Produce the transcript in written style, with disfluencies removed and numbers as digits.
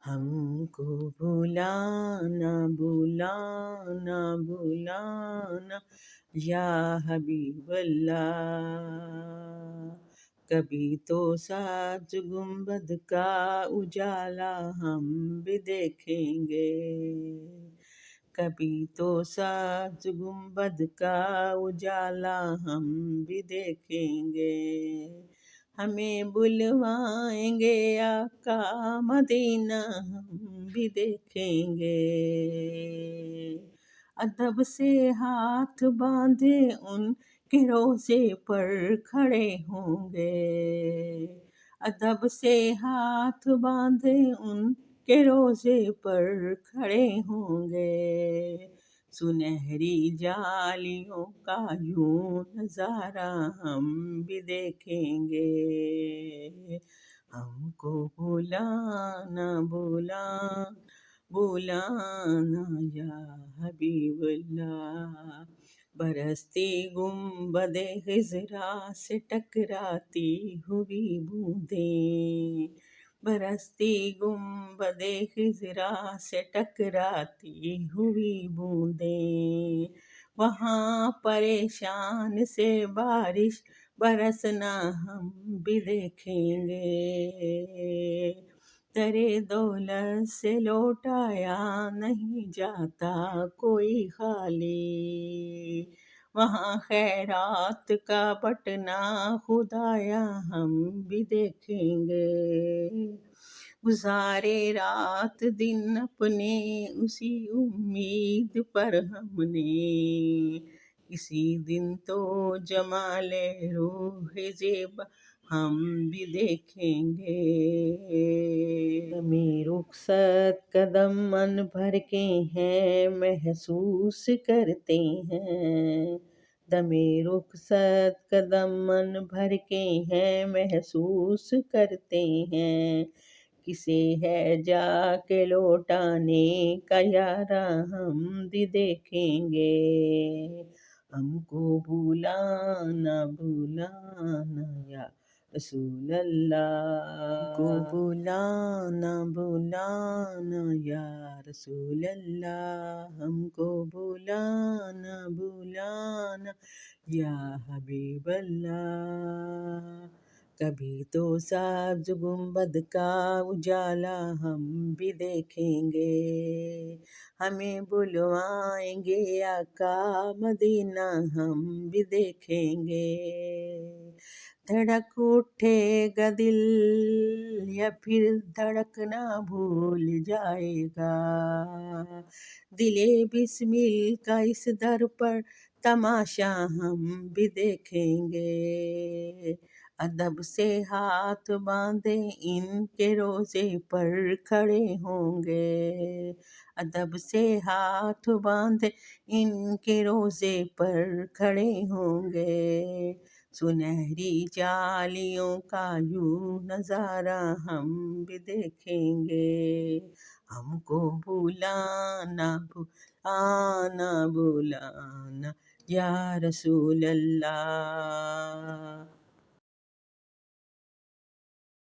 ہم کو بھلانا بھلانا بھلانا یا حبیب اللہ، کبھی تو ساج گنبد کا اجالا ہم بھی دیکھیں گے، کبھی تو ساج گنبد کا اجالا ہم بھی دیکھیں گے، ہمیں بلوائیں گے آقا مدینہ ہم بھی دیکھیں گے، ادب سے ہاتھ باندھے ان کے روضے پر کھڑے ہوں گے، ادب سے ہاتھ باندھے ان کے روضے پر کھڑے ہوں گے، سنہری جالیوں کا یوں نظارہ ہم بھی دیکھیں گے، ہم کو بھلانا بھلانا یا حبیب اللہ، برستی گنبد خضرا سے ٹکراتی ہوئی بوندیں، برستی گنبد خضرا سے ٹکراتی ہوئی بوندیں، وہاں پریشان سے بارش برسنا ہم بھی دیکھیں گے، درے دولت سے لوٹایا نہیں جاتا کوئی خالی، وہاں خیرات کا بٹنا خدایا ہم بھی دیکھیں گے، گزارے رات دن اپنے اسی امید پر ہم نے، کسی دن تو جمال روح زیبا ہم بھی دیکھیں گے، دمی رخصت قدم من بھر کے ہیں محسوس کرتے ہیں، دمی رخصت قدم من بھر کے ہیں محسوس کرتے ہیں، کسے ہے جا کے لوٹانے کا یارا ہم بھی دیکھیں گے، ہم کو بھلانا بھلانا یا رسول اللہ، ہم کو بھلانا بھلانا یا رسول اللہ، ہم کو بھلانا بھلانا یا حبیب اللہ، کبھی تو سبز گنبد کا اجالا ہم بھی دیکھیں گے، ہمیں بلوائیں گے آقا مدینہ ہم بھی دیکھیں گے، دھڑک اٹھے گا دل یا پھر دھڑکنا بھول جائے گا، دل بسمل کا اس در پر تماشا ہم بھی دیکھیں گے، ادب سے ہاتھ باندھے ان کے روضے پر کھڑے ہوں گے، ادب سے ہاتھ باندھے ان کے روضے پر کھڑے ہوں گے، سنہری جالیوں کا یوں نظارہ ہم بھی دیکھیں گے، ہم کو بھلانا بھلانا یا رسول اللہ،